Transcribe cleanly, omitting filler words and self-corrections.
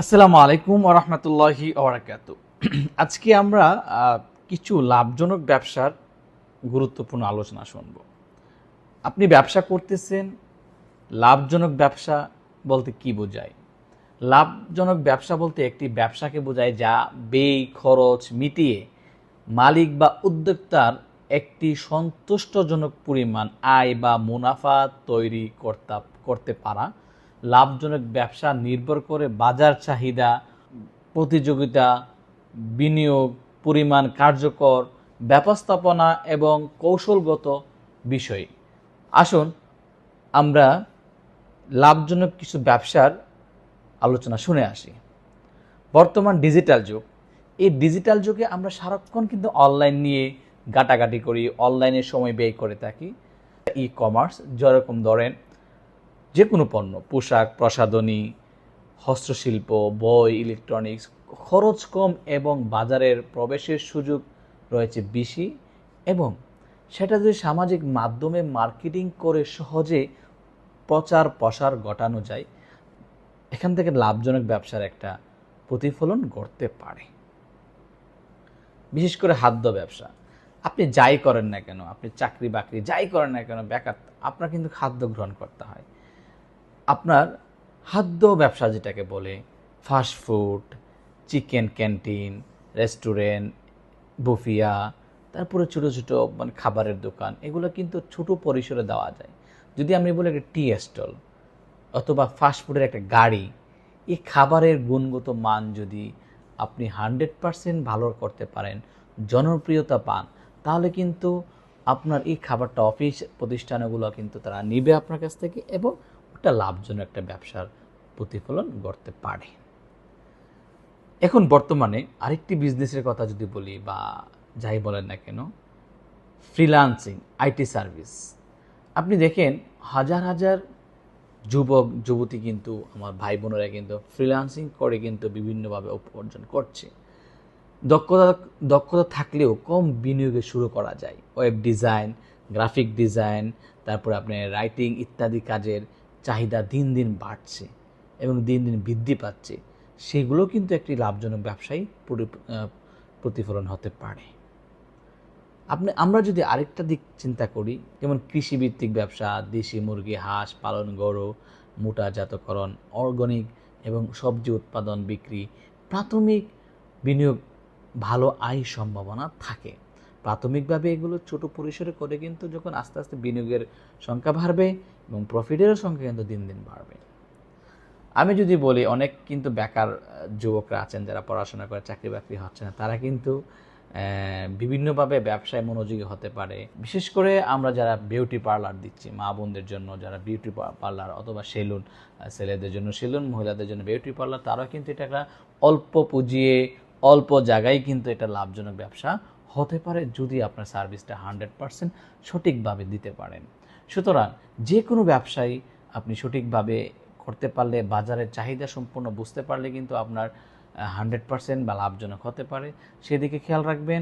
আসসালামু আলাইকুম ওয়া রাহমাতুল্লাহি ওয়া বারাকাতুহু। আজকে আমরা কিছু লাভজনক ব্যবসার গুরুত্বপূর্ণ আলোচনা শুনব। আপনি ব্যবসা করতেছেন, লাভজনক ব্যবসা বলতে কি বোঝায়? লাভজনক ব্যবসা বলতে একটি ব্যবসাকে বোঝায় যা ব্যয় খরচ মিটিয়ে মালিক বা উদ্যোক্তার একটি সন্তুষ্টজনক পরিমাণ আয় বা মুনাফা তৈরি করতে পারা। লাভজনক ব্যবসা নির্ভর করে বাজার চাহিদা, প্রতিযোগিতা, বিনিয়োগ, পরিমাণ, কার্যকর ব্যবস্থাপনা এবং কৌশলগত বিষয়। আসুন আমরা লাভজনক কিছু ব্যবসার আলোচনা শুনে আসি। বর্তমান ডিজিটাল যুগ, এই ডিজিটাল যুগে আমরা সারাক্ষণ কিন্তু অনলাইন নিয়ে ঘাটাঘাটি করি, অনলাইনে সময় ব্যয় করে থাকি। ই কমার্স যেরকম ধরেন যে কোনো পণ্য, পোশাক, প্রসাধনী, হস্তশিল্প, বই, ইলেকট্রনিক্স, খরচ কম এবং বাজারের প্রবেশের সুযোগ রয়েছে বেশি, এবং সেটা যদি সামাজিক মাধ্যমে মার্কেটিং করে সহজে প্রচার প্রসার ঘটানো যায়, এখান থেকে লাভজনক ব্যবসার একটা প্রতিফলন ঘটতে পারে। বিশেষ করে খাদ্য ব্যবসা, আপনি যাই করেন না কেন, আপনি চাকরি বাকরি যাই করেন না কেন, বেকার, আপনার কিন্তু খাদ্য গ্রহণ করতে হয়। আপনার খাদ্য ব্যবসা যেটাকে বলে fast food, chicken canteen, restaurant, বুফিয়া, তারপরে ছোটো ছোটো মানে খাবারের দোকান, এগুলো কিন্তু ছোটো পরিসরে দেওয়া যায়। যদি আমি বলি একটা টি স্টল অথবা ফাস্টফুডের একটা গাড়ি, এই খাবারের গুণগত মান যদি আপনি 100% ভালো করতে পারেন, জনপ্রিয়তা পান, তাহলে কিন্তু আপনার এই খাবারটা অফিস প্রতিষ্ঠানগুলো কিন্তু তারা নিবে আপনার কাছ থেকে, এবং ওটা লাভজনক একটা ব্যবসার প্রতিফলন ঘটতে পারে। এখন বর্তমানে আরেকটি বিজনেসের কথা যদি বলি, বা যাই বলেন না কেন, ফ্রিল্যান্সিং, আইটি সার্ভিস। আপনি দেখেন হাজার হাজার যুবক যুবতী কিন্তু, আমার ভাই বোনেরা কিন্তু ফ্রিল্যান্সিং করে কিন্তু বিভিন্নভাবে উপার্জন করছে। দক্ষতা দক্ষতা থাকলেও কম বিনিয়োগে শুরু করা যায়। ওয়েব ডিজাইন, গ্রাফিক ডিজাইন, তারপরে আপনার রাইটিং ইত্যাদি কাজের চাহিদা দিন দিন বাড়ছে এবং দিন দিন বৃদ্ধি পাচ্ছে। সেগুলো কিন্তু একটি লাভজনক ব্যবসায়ী প্রতিফলন হতে পারে। আমরা যদি আরেকটা দিক চিন্তা করি, যেমন কৃষিভিত্তিক ব্যবসা, দেশি মুরগি, হাঁস পালন, গরু মোটাজাতকরণ, অর্গানিক এবং সবজি উৎপাদন বিক্রি, প্রাথমিক বিনিয়োগ ভালো আয় সম্ভাবনা থাকে। প্রাথমিকভাবে এগুলো ছোট পরিসরে করে কিন্তু যখন আস্তে আস্তে বিনিয়োগের সংখ্যা বাড়বে এবং প্রফিটেরও সংখ্যা কিন্তু দিন দিন বাড়বে। আমি যদি বলি, অনেক কিন্তু বেকার যুবকরা আছেন যারা পড়াশোনা করে চাকরি বাকরি হচ্ছে না, তারা কিন্তু বিভিন্নভাবে ব্যবসায় মনোযোগী হতে পারে। বিশেষ করে আমরা যারা বিউটি পার্লার দিচ্ছি, মা বোনদের জন্য যারা বিউটি পার্লার অথবা সেলুন, ছেলেদের জন্য সেলুন, মহিলাদের জন্য বিউটি পার্লার, তারাও কিন্তু এটা একটা অল্প পুঁজিয়ে অল্প জায়গায় কিন্তু এটা লাভজনক ব্যবসা হতে পারে, যদি আপনার সার্ভিসটা 100% সঠিকভাবে দিতে পারেন। সুতরাং যে কোনো ব্যবসায়ী আপনি সঠিকভাবে করতে পারলে, বাজারের চাহিদা সম্পূর্ণ বুঝতে পারলে কিন্তু আপনার 100% বা লাভজনক হতে পারে। সেদিকে খেয়াল রাখবেন।